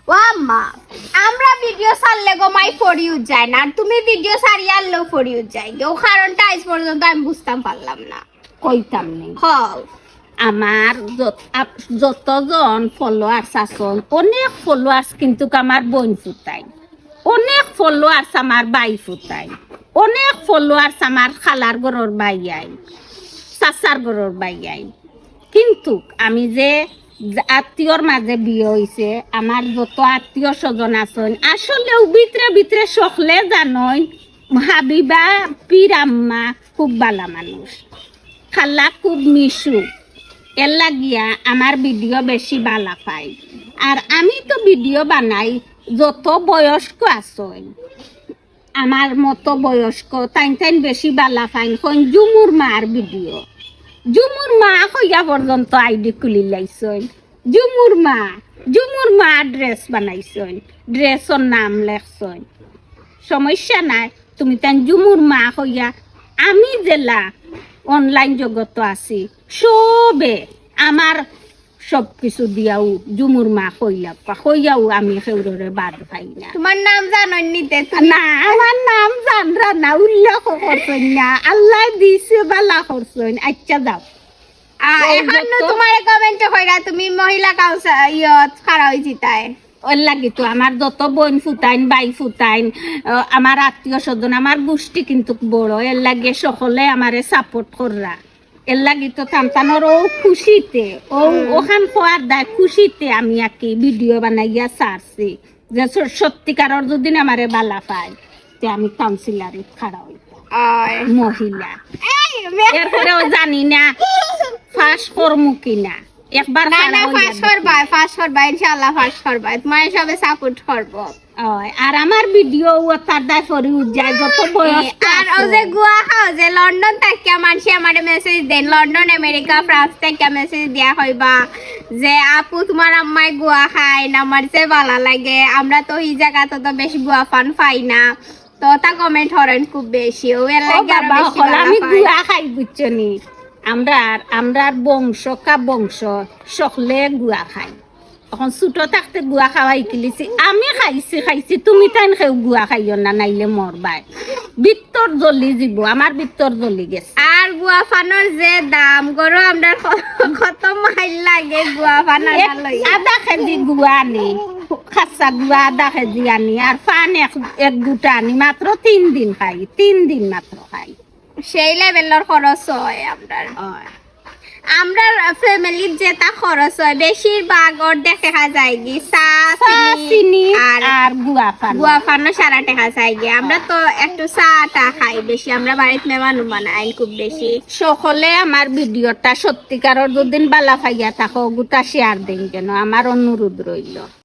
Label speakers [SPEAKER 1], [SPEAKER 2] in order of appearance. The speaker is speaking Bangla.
[SPEAKER 1] ও আম্মা, আমরা ভিডিও ছাড়লে গো মাই ফর ইউ যায় না, আর তুমি ভিডিও ছাড়িয়ে আনলেও ফর ইউ যায়। ও কারণটা আজ পর্যন্ত আমি বুঝতাম পারলাম না।
[SPEAKER 2] কইতাম নেই
[SPEAKER 1] হও
[SPEAKER 2] আমার যতজন ফলোয়ার্স আছেন, অনেক ফলোয়ার্স কিন্তু আমার বোন ফুটাই, অনেক ফলোয়ার্স আমার বাই ফুটাই, অনেক ফলোয়ার্স আমার খালার ঘরের বাই আই, চাচার ঘরের বাই আই। কিন্তু আমি যে আত্মীয়র মাঝে বিয়ে হয়েছে, আমার যত আত্মীয় স্বজন আছেন আসলেও ভিতরে ভিতরে সকলে জানই হাবিবা পীর আম্মা খুব ভালো মানুষ, খালা খুব মিশু, এর লাগিয়া আমার ভিডিও বেশি ভালো পাই। আর আমি তো ভিডিও বানাই যত বয়স্ক আছেন আমার মতো বয়স্ক তাইন তাইন বেশি ভালো পাইন। কোন জুমুর মার ভিডিও, জুমুর মা হইয়া পর্যন্ত আইডি খুলি লাইছেন। জুমুর মা ড্রেস বানাইছেন, ড্রেসের নাম লেখছেন, সমস্যা নাই। তুমি তাই জুমুর মা হইয়া, আমি জেলা অনলাইন জগত আছি সবে আমার সব কিছু দিয়াও জুমুর মা হইয়াও আমি সেউরে বাদ পাই না।
[SPEAKER 1] তোমার নাম জানো নিতে
[SPEAKER 2] না, আমার নাম জানরা না, উল্লেখ করছেন না, আল্লাহ দিছে বালা করছেন। আচ্ছা যাও,
[SPEAKER 1] এখন তোমার কমেন্ট কইরা তুমি মহিলা কাউন্সিল ইয়ত খাড়া হইছি তাই
[SPEAKER 2] ওর লাগি তো আমার যত বোন ফুটাইন বাই ফুটাইন আমার আত্মীয় স্বজন আমার গোষ্ঠী কিন্তু বড়, এর লাগে সকলে আমারে সাপোর্ট কররা। এর লাগি তো টানটানোর ও খুশিতে ওখান খোয়ার দেয় খুশিতে আমি আকি ভিডিও বানাইয়া ছাড়ছি যে সত্যিকারর যদি আমারে বালা পাই তে আমি কাউন্সিলারে খাড়া হইতাম মহিলা। এরপরেও জানি না ফাঁস করমু কিনা, একবার
[SPEAKER 1] না না ফাঁস করবা ইনশাআল্লাহ ফাঁস করবা, তোমার সবে সাপোর্ট করবো।
[SPEAKER 2] আর আমার ভিডিও তার দায় ফরি উজ্জায় যত বয়স।
[SPEAKER 1] আর ও যে গুয়া খাও যে লন্ডন থেকে মানুষে আমারে মেসেজ দেন, লন্ডন আমেরিকা ফ্রান্স থেকে মেসেজ দিয়া হইবা যে আপু তোমার আম্মাই গুয়া খায় না, আমার যে ভালো লাগে, আমরা তো এই জায়গা তো বেশি গুয়া ফান পাই না, তো তা কমেন্ট হরেন খুব বেশি। ও এর লাগে আরো বেশি
[SPEAKER 2] আমি গুয়া খাই বুঝছনি, আমরার বংশ বংশ সকলে গুয়া খাই। এখন ছোট থাকতে গুয়া খাওয়াই কিলিছি, আমি খাইছি তুমি তাই খেউ গুয়া খাইও না, নাইলে মরবাই। বিত্তর জ্বলি যাব, আমার বিত্তর জ্বলি গেছে।
[SPEAKER 1] আর গুয়া ফানোর যে দাম গরো আমরা কত মাইল লাগে গুয়া ফানা লই।
[SPEAKER 2] আধা কেজি গুয়া আনি, খাসা গুয়া আধা কেজি আনি, আর ফান এক দুটা আনি, মাত্র 3 দিন খাই, 3 দিন মাত্র খাই।
[SPEAKER 1] সেই লেভেলের খরচ হয় আমরা ফ্যামিলির যেটা খরচ হয় বেশিরভাগ ওর দেখা যায় কি চা চিনি আর গুয়া ফানো সারা দেখা যায় গিয়ে। আমরা তো একটু চাটা খাই বেশি, আমরা বাড়িতে মেহমান বানাই খুব বেশি।
[SPEAKER 2] সকলে আমার ভিডিওটা সত্যিকারের দুদিন বালা পাইয়া থাকো গোটা শেয়ার দিন, যেন আমার অনুরোধ রইল।